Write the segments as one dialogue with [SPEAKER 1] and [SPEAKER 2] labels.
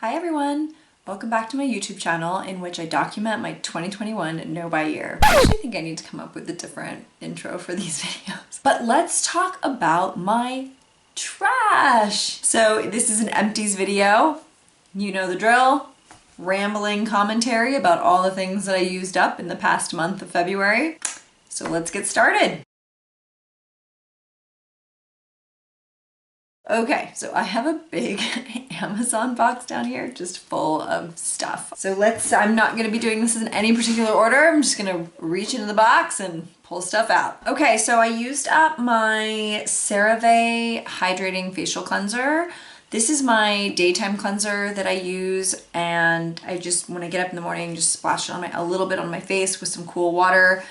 [SPEAKER 1] Hi everyone! Welcome back to my YouTube channel in which I document my 2021 know by year. I actually think I need to come up with a different intro for these videos. But let's talk about my trash! So this is an empties video. You know the drill. Rambling commentary about all the things that I used up in the past month of February. So let's get started. Okay, so I have a big Amazon box down here just full of stuff. So I'm not gonna be doing this in any particular order. I'm just gonna reach into the box and pull stuff out. Okay, so I used up my CeraVe Hydrating Facial Cleanser. This is my daytime cleanser that I use, and I just, when I get up in the morning, just splash it on a little bit on my face with some cool water.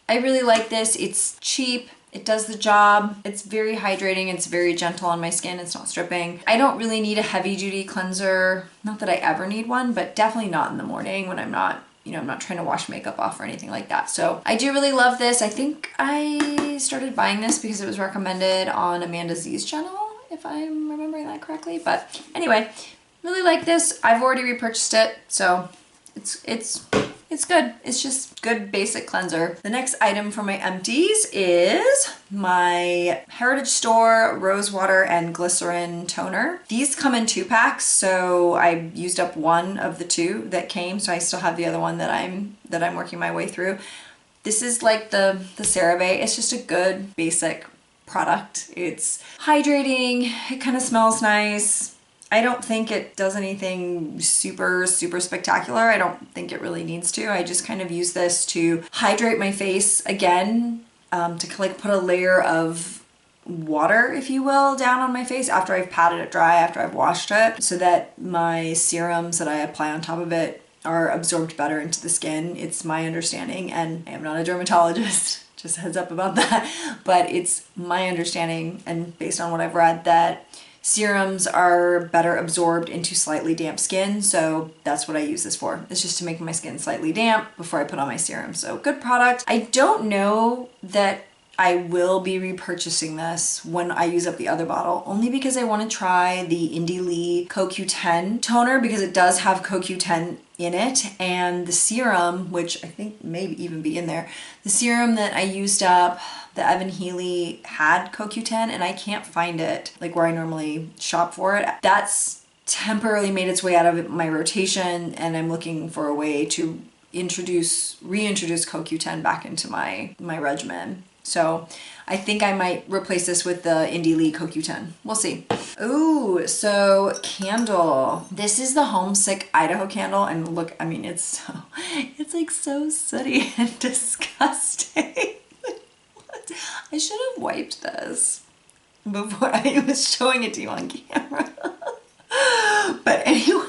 [SPEAKER 1] I really like this. It's cheap. It does the job. It's very hydrating. It's very gentle on my skin. It's not stripping. I don't really need a heavy duty cleanser. Not that I ever need one, but definitely not in the morning when I'm not, I'm not trying to wash makeup off or anything like that. So I do really love this. I think I started buying this because it was recommended on Amanda Z's channel, if I'm remembering that correctly. But anyway, really like this. I've already repurchased it, so it's good. It's just good basic cleanser. The next item for my empties is my Heritage Store Rose Water and Glycerin Toner. These come in 2-packs, so I used up one of the 2 that came, so I still have the other one that I'm working my way through. This is like the CeraVe. It's just a good basic product. It's hydrating. It kind of smells nice. I don't think it does anything super spectacular. I don't think it really needs to. I just kind of use this to hydrate my face again, to like put a layer of water, if you will, down on my face after I've patted it dry, after I've washed it, so that my serums that I apply on top of it are absorbed better into the skin. It's my understanding, and I am not a dermatologist, just a heads up about that, but it's my understanding and based on what I've read that serums are better absorbed into slightly damp skin, so that's what I use this for. It's just to make my skin slightly damp before I put on my serum. So good product. I don't know that I will be repurchasing this when I use up the other bottle, only because I want to try the Indie Lee CoQ10 toner because it does have CoQ10 in it, and the serum, which I think may even be in there, the serum that I used up, the Evan Healy, had CoQ10 and I can't find it like where I normally shop for it. That's temporarily made its way out of my rotation, and I'm looking for a way to reintroduce CoQ10 back into my regimen. So I think I might replace this with the Indie Lee CoQ10. We'll see. Ooh, so candle. This is the Homesick Idaho candle, and look, I mean, it's like so sooty and disgusting. What? I should have wiped this before I was showing it to you on camera. But anyway,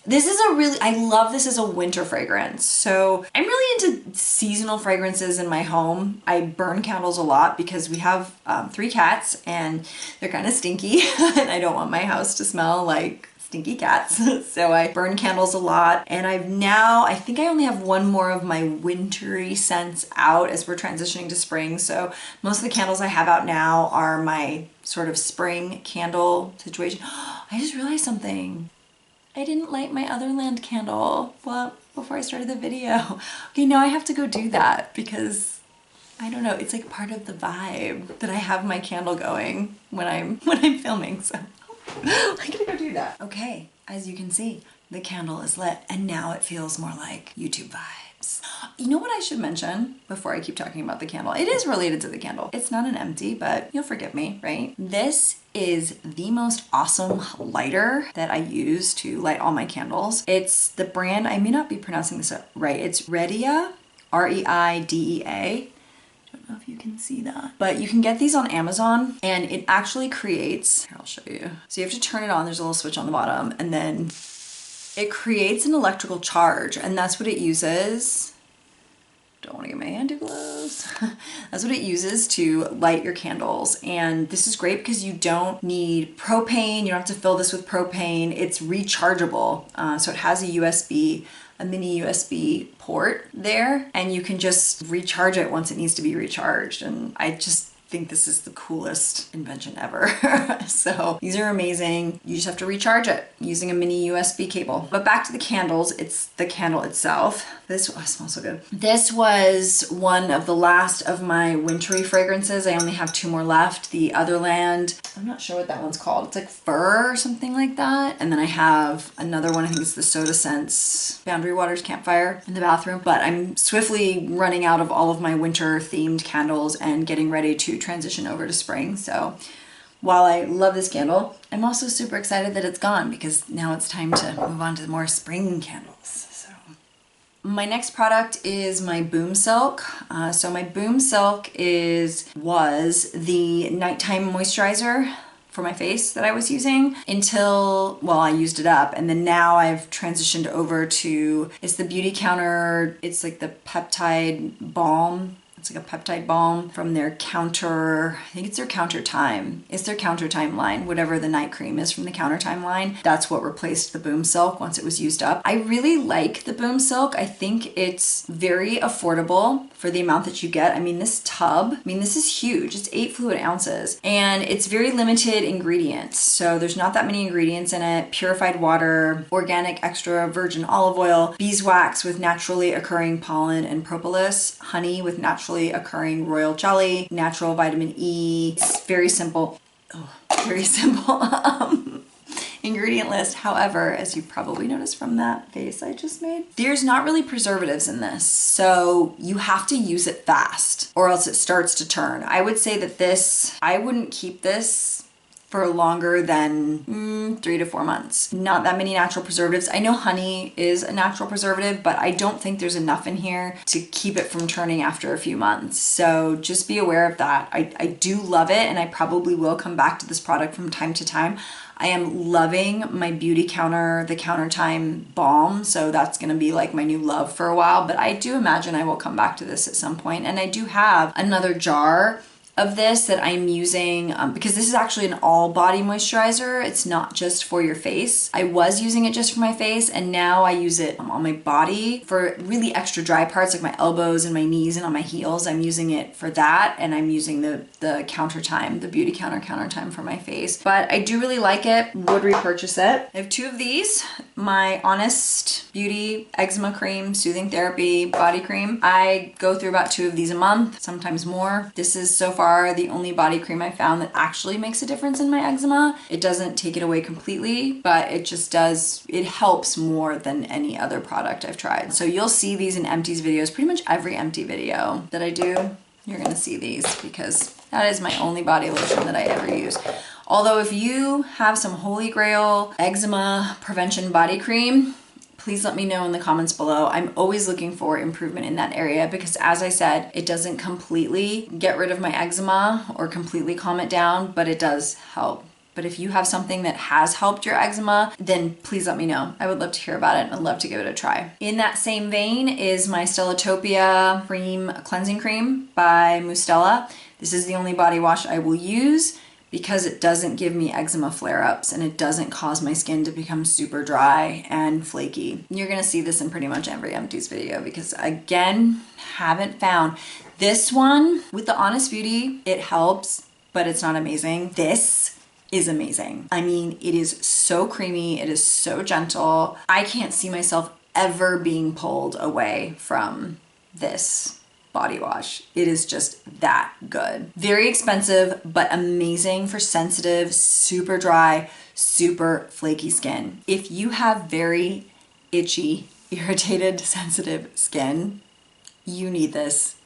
[SPEAKER 1] this is I love this as a winter fragrance. So I'm really into seasonal fragrances in my home. I burn candles a lot because we have 3 cats and they're kind of stinky and I don't want my house to smell like stinky cats. So I burn candles a lot, and I think I only have one more of my wintry scents out as we're transitioning to spring. So most of the candles I have out now are my sort of spring candle situation. I just realized something. I didn't light my Otherland candle before I started the video. Okay, now I have to go do that because I don't know, it's like part of the vibe that I have my candle going when I'm filming, so I gotta go do that. Okay, as you can see, the candle is lit and now it feels more like YouTube vibes. You know what I should mention before I keep talking about the candle? It is related to the candle. It's not an empty, but you'll forgive me, right? This is the most awesome lighter that I use to light all my candles. It's the brand, I may not be pronouncing this right, it's Reidea, R-E-I-D-E-A. I don't know if you can see that, but you can get these on Amazon, and it actually creates, here I'll show you. So you have to turn it on, there's a little switch on the bottom, and then it creates an electrical charge, and that's what it uses. Don't want to get my hand too close. That's what it uses to light your candles. And this is great because you don't need propane. You don't have to fill this with propane. It's rechargeable. So it has a mini USB port there, and you can just recharge it once it needs to be recharged. And I just think this is the coolest invention ever. So these are amazing. You just have to recharge it using a mini USB cable. But back to the candles, it's the candle itself. This smells so good. This was one of the last of my wintry fragrances. I only have 2 more left. The Otherland, I'm not sure what that one's called. It's like fur or something like that. And then I have another one, I think it's the Soda Scents Boundary Waters Campfire in the bathroom. But I'm swiftly running out of all of my winter themed candles and getting ready to transition over to spring. So while I love this candle, I'm also super excited that it's gone because now it's time to move on to more spring candles. So my next product is my Boom Silk. So my Boom Silk was the nighttime moisturizer for my face that I was using until, well, I used it up, and then now I've transitioned over to, it's the Beauty Counter, it's like the peptide balm. It's like a peptide balm from their Counter, I think it's their Counter Time. It's their Counter Time line, whatever the night cream is from the Counter Time line. That's what replaced the Boom Silk once it was used up. I really like the Boom Silk. I think it's very affordable for the amount that you get. I mean, this tub, this is huge. It's 8 fluid ounces and it's very limited ingredients. So there's not that many ingredients in it. Purified water, organic extra virgin olive oil, beeswax with naturally occurring pollen and propolis, honey with naturally occurring royal jelly, natural vitamin E. It's very simple. Oh, very simple ingredient list. However, as you probably noticed from that face I just made, there's not really preservatives in this. So you have to use it fast or else it starts to turn. I would say that this, I wouldn't keep this for longer than 3 to 4 months. Not that many natural preservatives. I know honey is a natural preservative, but I don't think there's enough in here to keep it from turning after a few months. So just be aware of that. I do love it and I probably will come back to this product from time to time. I am loving my Beauty Counter, the Counter Time balm. So that's gonna be like my new love for a while, but I do imagine I will come back to this at some point. And I do have another jar of this that I'm using because this is actually an all body moisturizer. It's not just for your face. I was using it just for my face and now I use it on my body for really extra dry parts like my elbows and my knees and on my heels. I'm using it for that and I'm using the Counter Time, the Beauty Counter Time for my face. But I do really like it, would repurchase it. I have 2 of these, my Honest Beauty Eczema Cream, Soothing Therapy Body Cream. I go through about 2 of these a month, sometimes more. This is so far the only body cream I found that actually makes a difference in my eczema. It doesn't take it away completely, but it just does, it helps more than any other product I've tried. So you'll see these in Empties videos, pretty much every empty video that I do, you're gonna see these because that is my only body lotion that I ever use. Although if you have some holy grail eczema prevention body cream, please let me know in the comments below. I'm always looking for improvement in that area because as I said, it doesn't completely get rid of my eczema or completely calm it down, but it does help. But if you have something that has helped your eczema, then please let me know. I would love to hear about it and I'd love to give it a try. In that same vein is my Stellatopia Cream Cleansing Cream by Mustela. This is the only body wash I will use because it doesn't give me eczema flare-ups and it doesn't cause my skin to become super dry and flaky. You're gonna see this in pretty much every Empties video because again, haven't found. This one with the Honest Beauty, it helps, but it's not amazing. This is amazing. I mean, it is so creamy, it is so gentle. I can't see myself ever being pulled away from this body wash. It is just that good. Very expensive, but amazing for sensitive, super dry, super flaky skin. If you have very itchy, irritated, sensitive skin, you need this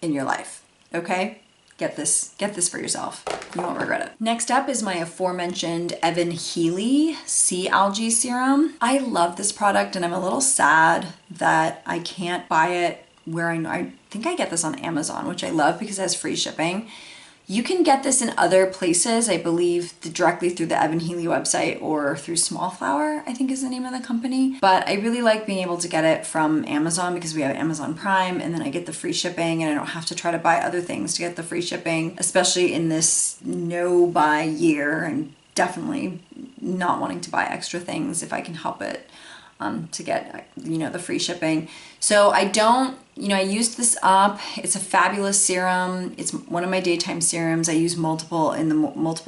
[SPEAKER 1] in your life, okay? Get this for yourself. You won't regret it. Next up is my aforementioned Evan Healy Sea Algae Serum. I love this product and I'm a little sad that I can't buy it where I think I get this on Amazon, which I love because it has free shipping. You can get this in other places, I believe directly through the Evan Healy website or through Smallflower, I think is the name of the company. But I really like being able to get it from Amazon because we have Amazon Prime and then I get the free shipping and I don't have to try to buy other things to get the free shipping, especially in this no buy year and definitely not wanting to buy extra things if I can help it to get, you know, the free shipping. So I don't you know, I used this up. It's a fabulous serum. It's one of my daytime serums. I use multiple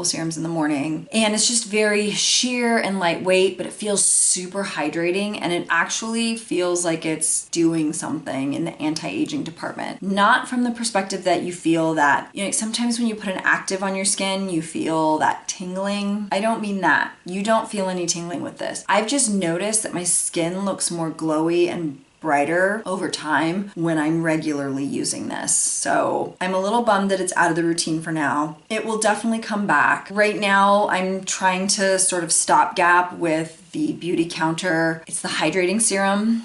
[SPEAKER 1] serums in the morning, and it's just very sheer and lightweight, but it feels super hydrating, and it actually feels like it's doing something in the anti-aging department. Not from the perspective that you feel that, you know, sometimes when you put an active on your skin, you feel that tingling. I don't mean that. You don't feel any tingling with this. I've just noticed that my skin looks more glowy and brighter over time when I'm regularly using this. So I'm a little bummed that it's out of the routine for now. It will definitely come back. Right now, I'm trying to sort of stopgap with the Beauty Counter. It's the hydrating serum.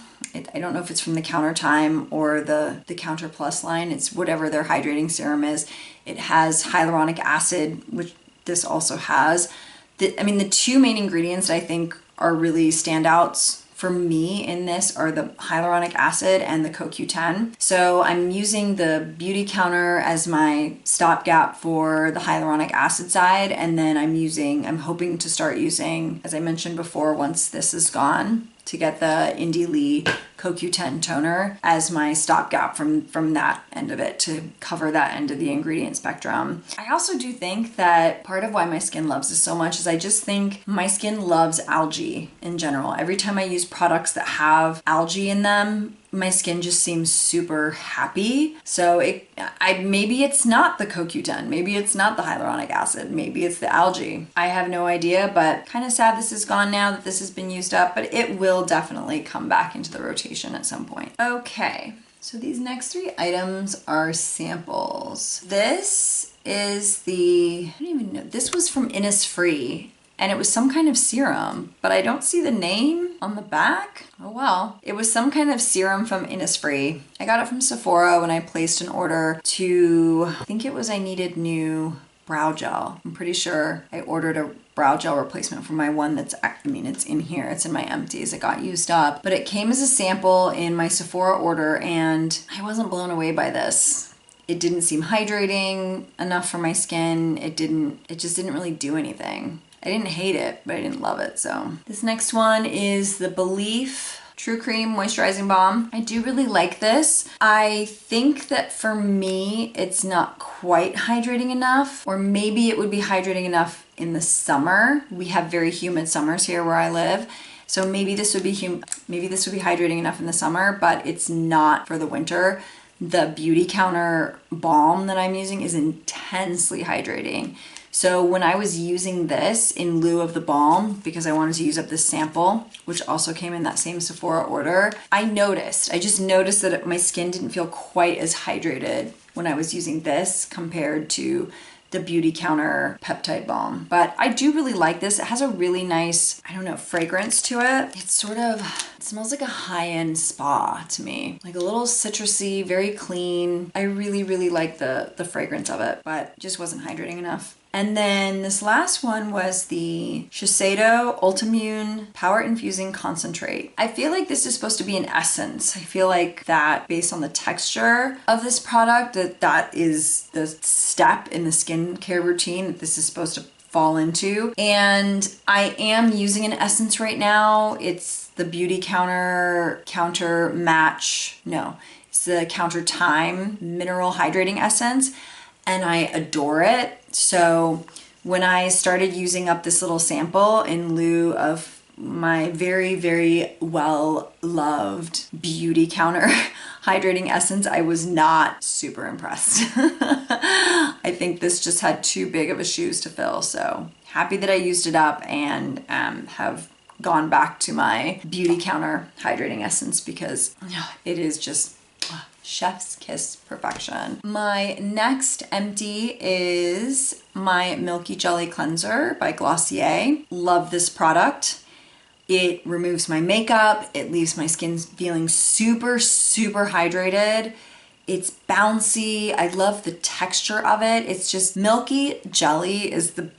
[SPEAKER 1] I don't know if it's from the Counter Time or the Counter Plus line. It's whatever their hydrating serum is. It has hyaluronic acid, which this also has. The two main ingredients that I think are really standouts for me in this are the hyaluronic acid and the CoQ10. So I'm using the Beauty Counter as my stopgap for the hyaluronic acid side, and then I'm hoping to start using, as I mentioned before, once this is gone, to get the Indie Lee CoQ10 toner as my stopgap from that end of it to cover that end of the ingredient spectrum. I also do think that part of why my skin loves this so much is I just think my skin loves algae in general. Every time I use products that have algae in them, my skin just seems super happy. So maybe it's not the CoQ10, maybe it's not the hyaluronic acid, maybe it's the algae. I have no idea, but kind of sad this is gone now that this has been used up, but it will definitely come back into the rotation at some point. Okay, so these next 3 items are samples. This is I don't even know, this was from Innisfree. And it was some kind of serum, but I don't see the name on the back. Oh well. It was some kind of serum from Innisfree. I got it from Sephora when I placed an order I think it was I needed new brow gel. I'm pretty sure I ordered a brow gel replacement for my one it's in here. It's in my empties. It got used up. But it came as a sample in my Sephora order, and I wasn't blown away by this. It didn't seem hydrating enough for my skin. It just didn't really do anything. I didn't hate it, but I didn't love it. So this next one is the Belief True Cream Moisturizing Balm. I do really like this. I think that for me, it's not quite hydrating enough, or maybe it would be hydrating enough in the summer. We have very humid summers here where I live. So maybe this would be hydrating enough in the summer, but it's not for the winter. The Beauty Counter balm that I'm using is intensely hydrating. So when I was using this in lieu of the balm, because I wanted to use up this sample, which also came in that same Sephora order, I just noticed that my skin didn't feel quite as hydrated when I was using this compared to the Beauty Counter peptide balm. But I do really like this. It has a really nice, fragrance to it. It smells like a high-end spa to me. Like a little citrusy, very clean. I really, really like the fragrance of it, but it just wasn't hydrating enough. And then this last one was the Shiseido Ultimune Power Infusing Concentrate. I feel like this is supposed to be an essence. I feel like that based on the texture of this product, that is the step in the skincare routine that this is supposed to fall into. And I am using an essence right now. It's the Beauty Counter it's the Counter Time Mineral Hydrating Essence, and I adore it. So when I started using up this little sample in lieu of my very, very well-loved Beauty Counter hydrating essence, I was not super impressed. I think this just had too big of a shoes to fill. So happy that I used it up and have gone back to my Beauty Counter hydrating essence, because it is just chef's kiss perfection. My next empty is my Milky Jelly Cleanser by Glossier. Love this product. It removes my makeup. It leaves my skin feeling super, super hydrated. It's bouncy. I love the texture of it. It's just milky jelly is the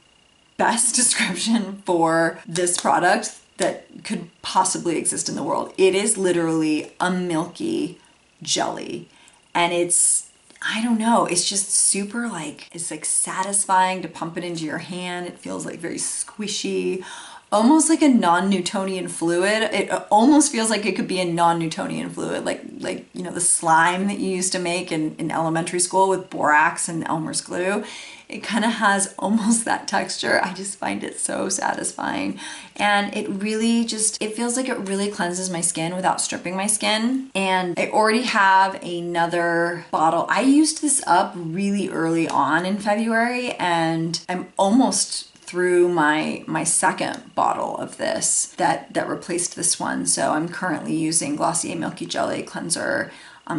[SPEAKER 1] best description for this product that could possibly exist in the world. It is literally a milky jelly, and it's just super it's like satisfying to pump it into your hand. It feels like very squishy. almost like a non-Newtonian fluid. It almost feels like it could be a non-Newtonian fluid, like you know, the slime that you used to make in elementary school with borax and Elmer's glue. It kind of has almost that texture. I just find it so satisfying. And it really just, it feels like it really cleanses my skin without stripping my skin. And I already have another bottle. I used this up really early on in February, and I'm almost through my second bottle of this that replaced this one. So I'm currently using Glossier Milky Jelly Cleanser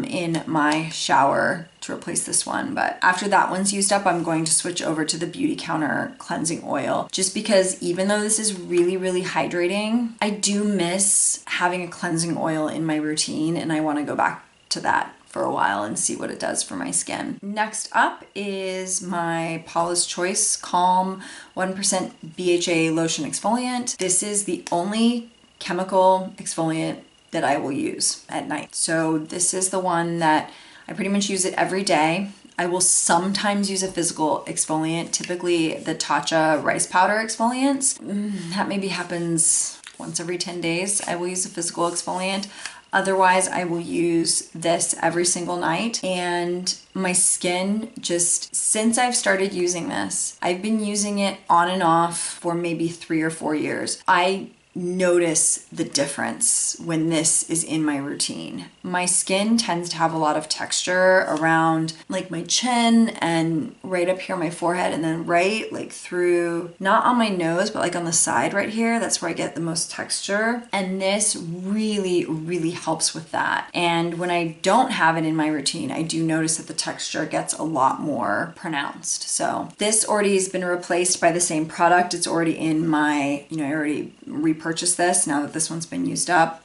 [SPEAKER 1] in my shower to replace this one. But after that one's used up, I'm going to switch over to the Beauty Counter cleansing oil, just because even though this is really, really hydrating, I do miss having a cleansing oil in my routine, and I want to go back to that for a while and see what it does for my skin. Next up is my Paula's Choice Calm 1% BHA Lotion Exfoliant. This is the only chemical exfoliant that I will use at night. So this is the one that I pretty much use it every day. I will sometimes use a physical exfoliant, typically the Tatcha rice powder exfoliants. That maybe happens once every 10 days. I will use a physical exfoliant. Otherwise, I will use this every single night. And my skin just, since I've started using this, I've been using it on and off for maybe 3 or 4 years. I notice the difference when this is in my routine. My skin tends to have a lot of texture around like my chin and right up here on my forehead, and then right like through, not on my nose, but like on the side right here. That's where I get the most texture. And this really, really helps with that. And when I don't have it in my routine, I do notice that the texture gets a lot more pronounced. So this already has been replaced by the same product. It's already in my, you know, I already repurchased this now that this one's been used up.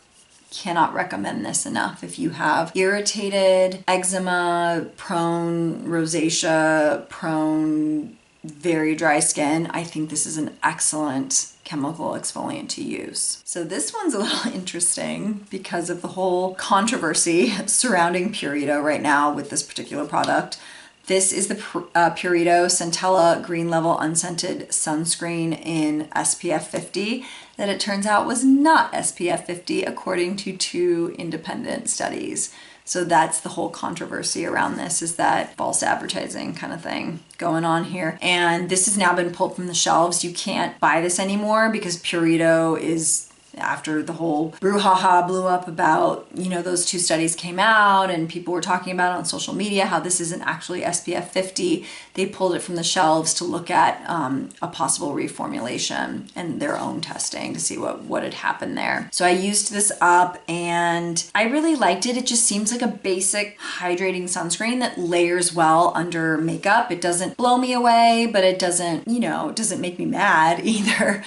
[SPEAKER 1] Cannot recommend this enough. If you have irritated, eczema prone, rosacea prone, very dry skin, I think this is an excellent chemical exfoliant to use. So this one's a little interesting because of the whole controversy surrounding Purito right now with this particular product. This is the Purito Centella Green Level Unscented Sunscreen in SPF 50 that it turns out was not SPF 50 according to 2 independent studies. So that's the whole controversy around this, is that false advertising kind of thing going on here. And this has now been pulled from the shelves. You can't buy this anymore because Purito is, after the whole brouhaha blew up about, you know, those 2 studies came out and people were talking about it on social media, how this isn't actually SPF 50. They pulled it from the shelves to look at a possible reformulation and their own testing to see what had happened there. So I used this up and I really liked it. It just seems like a basic hydrating sunscreen that layers well under makeup. It doesn't blow me away, but it doesn't, you know, it doesn't make me mad either.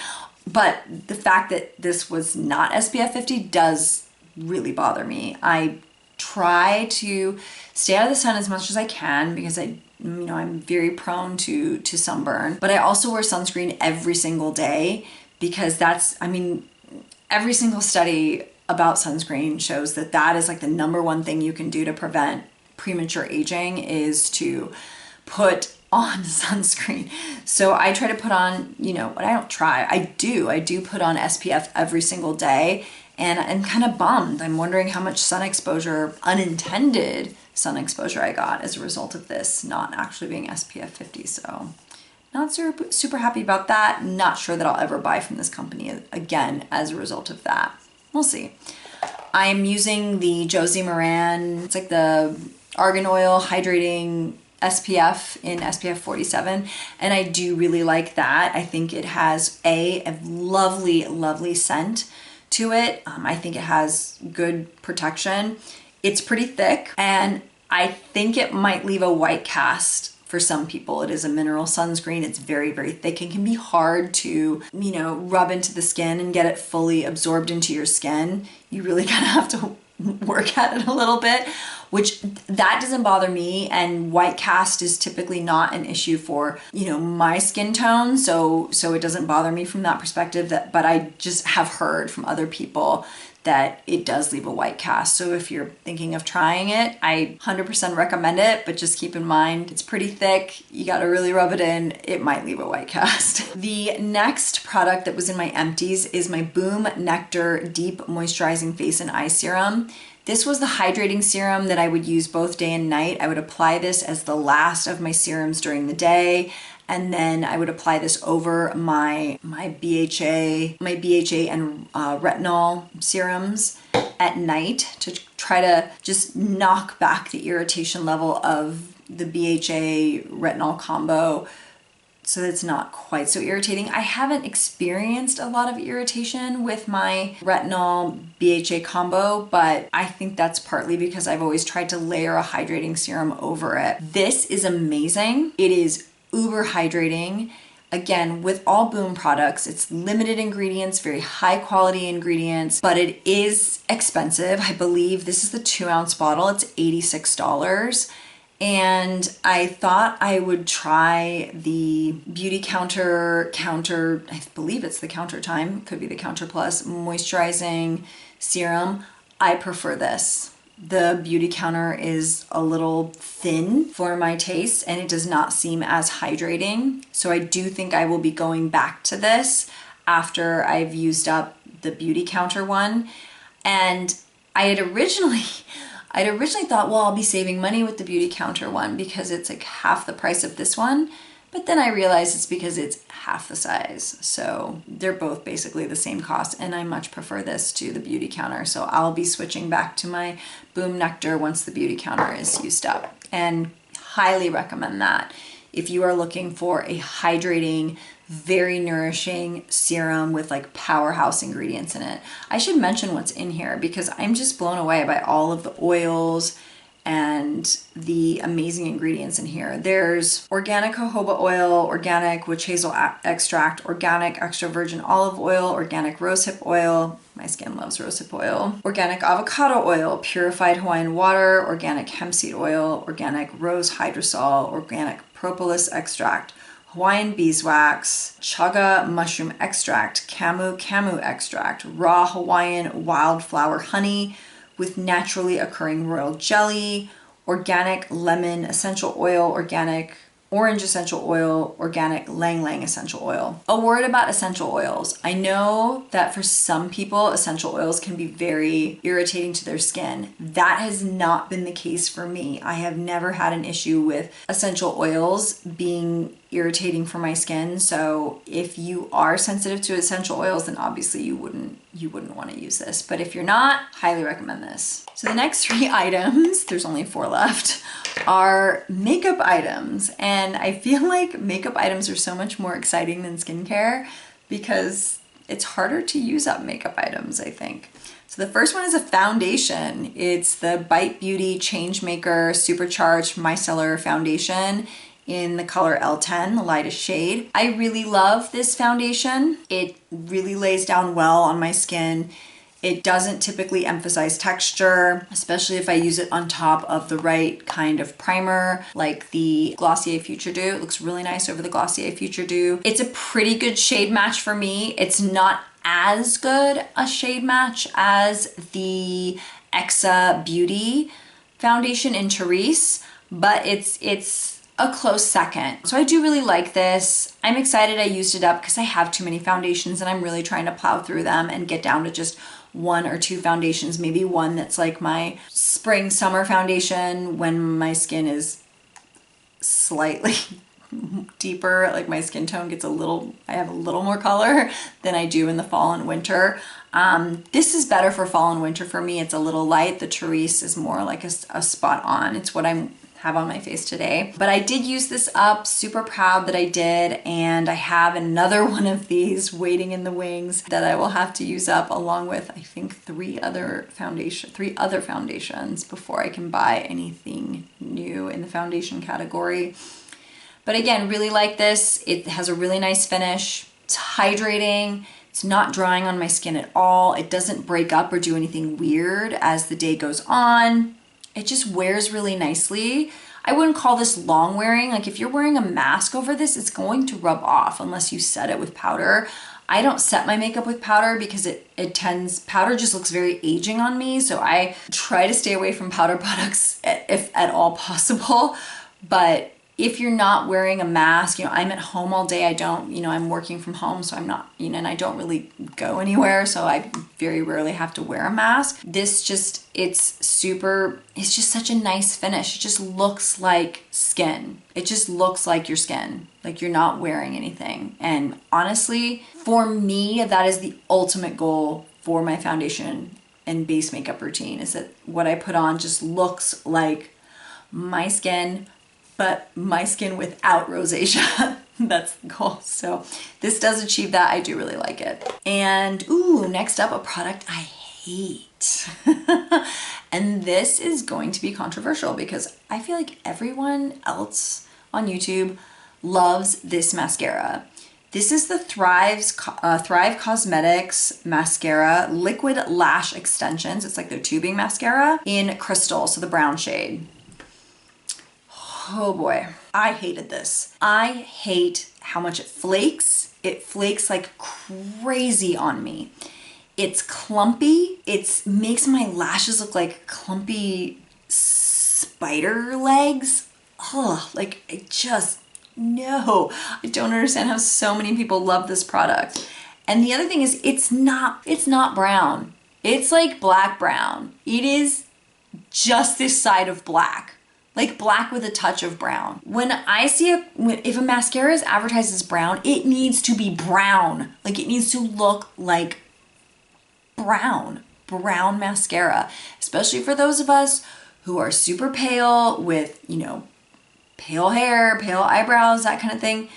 [SPEAKER 1] But the fact that this was not SPF 50 does really bother me. I try to stay out of the sun as much as I can because I'm very prone to sunburn. But I also wear sunscreen every single day because that's, every single study about sunscreen shows that that is like the #1 thing you can do to prevent premature aging is to put on sunscreen. So I try to put on, I do put on SPF every single day, and I'm kind of bummed. I'm wondering how much sun exposure, unintended sun exposure I got as a result of this not actually being SPF 50. So not super happy about that. Not sure that I'll ever buy from this company again as a result of that. We'll see. I'm using the Josie Maran, it's like the Argan Oil Hydrating SPF in SPF 47, and I do really like that. I think it has a lovely, lovely scent to it. I think it has good protection. It's pretty thick, and I think it might leave a white cast for some people. It is a mineral sunscreen. It's very, very thick and can be hard to, rub into the skin and get it fully absorbed into your skin. You really kind of have to work at it a little bit, which that doesn't bother me, and white cast is typically not an issue for my skin tone, so it doesn't bother me from that perspective. But I just have heard from other people that it does leave a white cast. So if you're thinking of trying it, I 100% recommend it, but just keep in mind it's pretty thick. You got to really rub it in. It might leave a white cast. The next product that was in my empties is my Boom Nectar Deep Moisturizing Face and Eye Serum. This was the hydrating serum that I would use both day and night. I would apply this as the last of my serums during the day, and then I would apply this over my BHA and retinol serums at night to try to just knock back the irritation level of the BHA retinol combo so that it's not quite so irritating. I haven't experienced a lot of irritation with my retinol BHA combo, but I think that's partly because I've always tried to layer a hydrating serum over it. This is amazing. It is uber hydrating. Again, with all Boom products, it's limited ingredients, very high quality ingredients, but it is expensive. I believe this is the 2-ounce bottle. It's $86. And I thought I would try the Beauty Counter, I believe it's the Counter Time, could be the Counter Plus moisturizing serum. I prefer this. The Beauty Counter is a little thin for my taste and it does not seem as hydrating. So I do think I will be going back to this after I've used up the Beauty Counter one. And I'd originally thought, well, I'll be saving money with the Beauty Counter one because it's like half the price of this one. But then I realized it's because it's half the size. So they're both basically the same cost and I much prefer this to the Beauty Counter. So I'll be switching back to my Boom Nectar once the Beauty Counter is used up, and highly recommend that. If you are looking for a hydrating, very nourishing serum with like powerhouse ingredients in it. I should mention what's in here because I'm just blown away by all of the oils and the amazing ingredients in here. There's organic jojoba oil, organic witch hazel extract, organic extra virgin olive oil, organic rosehip oil. My skin loves rosehip oil. Organic avocado oil, purified Hawaiian water, organic hemp seed oil, organic rose hydrosol, organic propolis extract, Hawaiian beeswax, chaga mushroom extract, camu extract, raw Hawaiian wildflower honey with naturally occurring royal jelly, organic lemon essential oil, organic orange essential oil, organic lang lang essential oil. A word about essential oils. I know that for some people, essential oils can be very irritating to their skin. That has not been the case for me. I have never had an issue with essential oils being irritating for my skin. So if you are sensitive to essential oils, then obviously you wouldn't want to use this. But if you're not, highly recommend this. So the next 3 items, there's only 4 left, are makeup items. And I feel like makeup items are so much more exciting than skincare because it's harder to use up makeup items, I think. So the first one is a foundation. It's the Bite Beauty Changemaker Supercharged Micellar Foundation in the color L10, the lightest shade. I really love this foundation. It really lays down well on my skin. It doesn't typically emphasize texture, especially if I use it on top of the right kind of primer, like the Glossier Future Dew. It looks really nice over the Glossier Future Dew. It's a pretty good shade match for me. It's not as good a shade match as the Exa Beauty foundation in Therese, but it's a close second. So I do really like this. I'm excited I used it up because I have too many foundations and I'm really trying to plow through them and get down to just 1 or 2 foundations, maybe one that's like my spring summer foundation when my skin is slightly deeper, like my skin tone gets I have a little more color than I do in the fall and winter. This is better for fall and winter for me. It's a little light. The Therese is more like a spot on. It's what I have on my face today. But I did use this up, super proud that I did, and I have another one of these waiting in the wings that I will have to use up along with, I think, 3 other foundations before I can buy anything new in the foundation category. But again, really like this. It has a really nice finish. It's hydrating. It's not drying on my skin at all. It doesn't break up or do anything weird as the day goes on. It just wears really nicely. I wouldn't call this long wearing. Like if you're wearing a mask over this, it's going to rub off unless you set it with powder. I don't set my makeup with powder because powder just looks very aging on me. So I try to stay away from powder products if at all possible. But if you're not wearing a mask, you know, I'm at home all day. I'm working from home, so I'm not, you know, and I don't really go anywhere. So I very rarely have to wear a mask. It's just such a nice finish. It just looks like skin. It just looks like your skin, like you're not wearing anything. And honestly, for me, that is the ultimate goal for my foundation and base makeup routine, is that what I put on just looks like my skin, but my skin without rosacea. That's the goal. So this does achieve that. I do really like it. And ooh, next up, a product I hate. And this is going to be controversial because I feel like everyone else on YouTube loves this mascara. This is the Thrive Cosmetics Mascara Liquid Lash Extensions. It's like their tubing mascara in Crystal, so the brown shade. Oh boy, I hated this. I hate how much it flakes. It flakes like crazy on me. It's clumpy. It makes my lashes look like clumpy spider legs. Oh, like no. I don't understand how so many people love this product. And the other thing is it's not brown. It's like black brown. It is just this side of black. Like black with a touch of brown. When I see if a mascara is advertised as brown, it needs to be brown. Like it needs to look like brown mascara, especially for those of us who are super pale with, you know, pale hair, pale eyebrows, that kind of thing.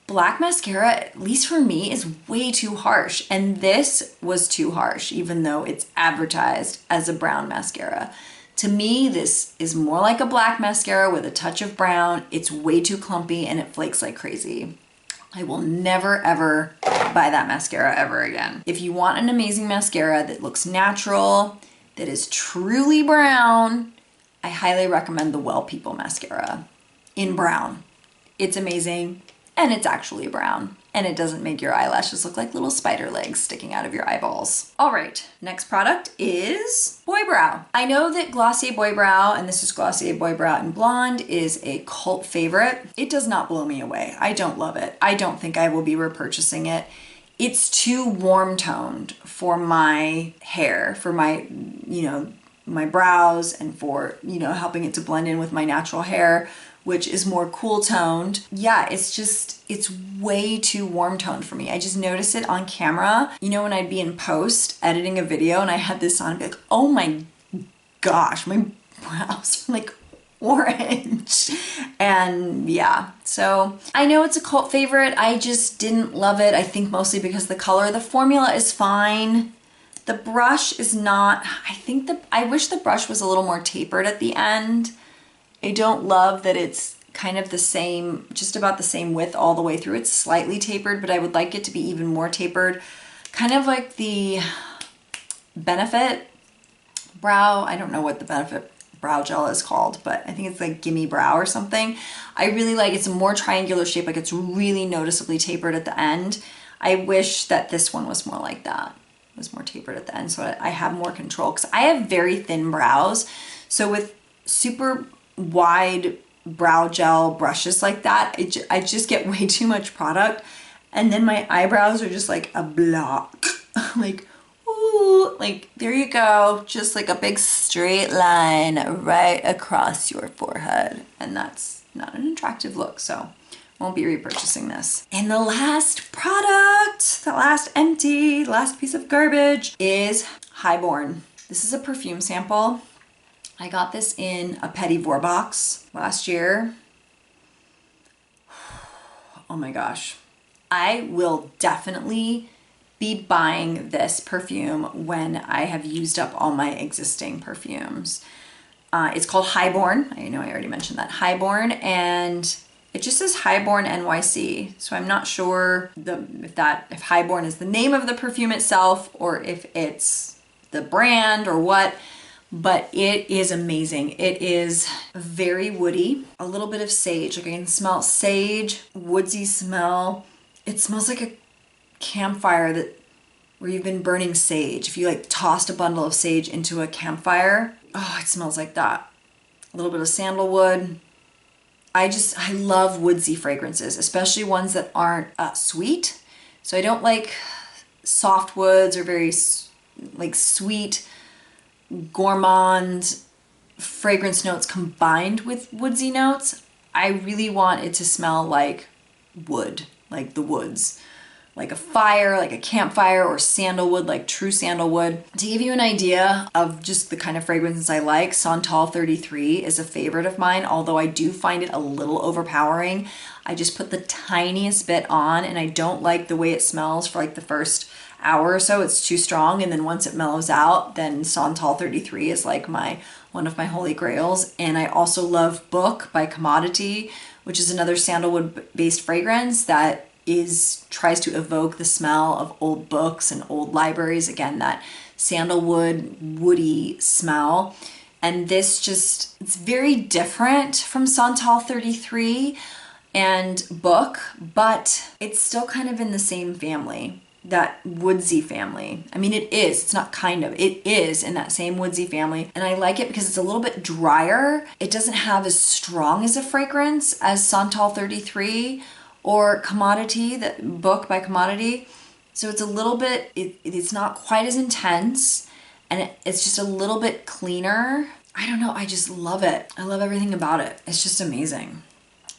[SPEAKER 1] Black mascara, at least for me, is way too harsh. And this was too harsh, even though it's advertised as a brown mascara. To me, this is more like a black mascara with a touch of brown. It's way too clumpy and it flakes like crazy. I will never ever buy that mascara ever again. If you want an amazing mascara that looks natural, that is truly brown, I highly recommend the Well People mascara in brown. It's amazing and it's actually brown. And it doesn't make your eyelashes look like little spider legs sticking out of your eyeballs. All right, next product is Boy Brow. I know that Glossier Boy Brow, and this is Glossier Boy Brow in Blonde, is a cult favorite. It does not blow me away. I don't love it. I don't think I will be repurchasing it. It's too warm toned for my hair, for my, you know, my brows, and for, you know, helping it to blend in with my natural hair, which is more cool toned. Yeah, it's way too warm toned for me. I just notice it on camera. You know, when I'd be in post editing a video and I had this on, I'd be like, oh my gosh, my brows are like orange. And yeah, so I know it's a cult favorite. I just didn't love it. I think mostly because the color. The formula is fine. The brush is not. I wish the brush was a little more tapered at the end. I don't love that it's kind of the same, just about the same width all the way through. It's slightly tapered, but I would like it to be even more tapered. Kind of like the Benefit brow. I don't know what the Benefit brow gel is called, but I think it's like Gimme Brow or something. I really like it's a more triangular shape, like it's really noticeably tapered at the end. I wish that this one was more like that. It was more tapered at the end so I have more control, because I have very thin brows. So with super wide brow gel brushes like that, I just get way too much product, and then my eyebrows are just like a block. Like, ooh, like there you go, just like a big straight line right across your forehead, and that's not an attractive look, so won't be repurchasing this. And the last product, the last piece of garbage is Highborn. This is a perfume sample. I got this in a Petit Vour box last year. Oh my gosh. I will definitely be buying this perfume when I have used up all my existing perfumes. It's called Highborn. I know I already mentioned that. Highborn, and it just says Highborn NYC. So I'm not sure if Highborn is the name of the perfume itself or if it's the brand or what. But it is amazing. It is very woody, a little bit of sage. Like I can smell sage, woodsy smell. It smells like campfire where you've been burning sage. If you like tossed a bundle of sage into a campfire, oh, it smells like that. A little bit of sandalwood. I love woodsy fragrances, especially ones that aren't sweet. So I don't like soft woods or very like sweet, gourmand fragrance notes combined with woodsy notes. I really want it to smell like wood, like the woods. Like a fire, like a campfire, or sandalwood, like true sandalwood. To give you an idea of just the kind of fragrances I like, Santal 33 is a favorite of mine, although I do find it a little overpowering. I just put the tiniest bit on and I don't like the way it smells for like the first hour or so. It's too strong, and then once it mellows out, then Santal 33 is like one of my holy grails. And I also love Book by Commodity, which is another sandalwood based fragrance that tries to evoke the smell of old books and old libraries. Again, that sandalwood woody smell. And this it's very different from Santal 33 and Book, but it's still kind of in the same family, that woodsy family. I mean, it is, it's not kind of, it is in that same woodsy family. And I like it because it's a little bit drier. It doesn't have as strong as a fragrance as Santal 33 or Commodity, that Book by Commodity. So it's a little bit, it's not quite as intense, and it's just a little bit cleaner. I don't know, I just love it. I love everything about it. It's just amazing.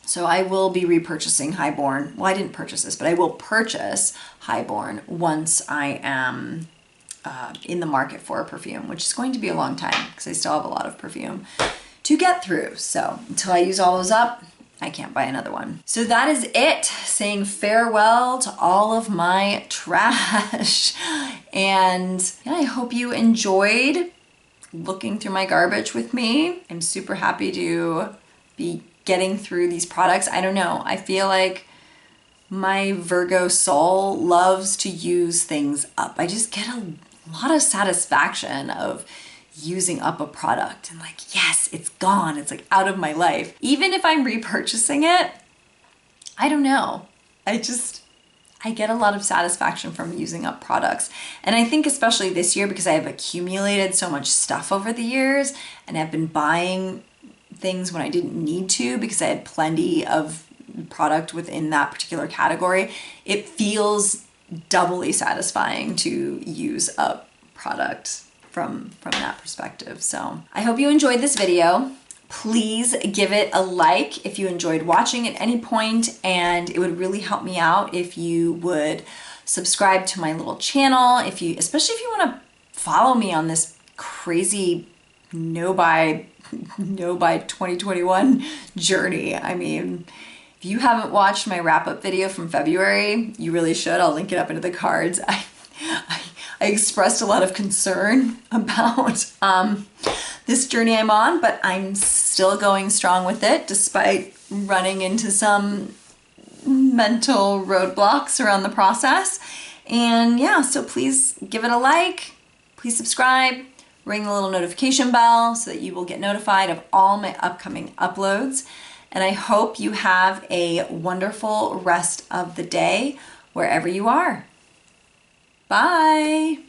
[SPEAKER 1] So I will be repurchasing Highborn. Well, I didn't purchase this, but I will purchase Highborn once I am in the market for a perfume, which is going to be a long time because I still have a lot of perfume to get through. So until I use all those up, I can't buy another one. So that is it, saying farewell to all of my trash. And yeah, I hope you enjoyed looking through my garbage with me. I'm super happy to be getting through these products. I don't know, I feel like my Virgo soul loves to use things up. I just get a lot of satisfaction of using up a product and like, yes, it's gone. It's like out of my life. Even if I'm repurchasing it, I don't know. I get a lot of satisfaction from using up products. And I think especially this year, because I have accumulated so much stuff over the years and I've been buying things when I didn't need to because I had plenty of product within that particular category, it feels doubly satisfying to use up product from that perspective. So I hope you enjoyed this video. Please give it a like if you enjoyed watching at any point, and it would really help me out if you would subscribe to my little channel, especially if you want to follow me on this crazy no buy 2021 journey. I mean, if you haven't watched my wrap-up video from February, you really should. I'll link it up into the cards. I expressed a lot of concern about this journey I'm on, but I'm still going strong with it despite running into some mental roadblocks around the process. And yeah, so please give it a like, please subscribe, ring the little notification bell so that you will get notified of all my upcoming uploads. And I hope you have a wonderful rest of the day wherever you are. Bye.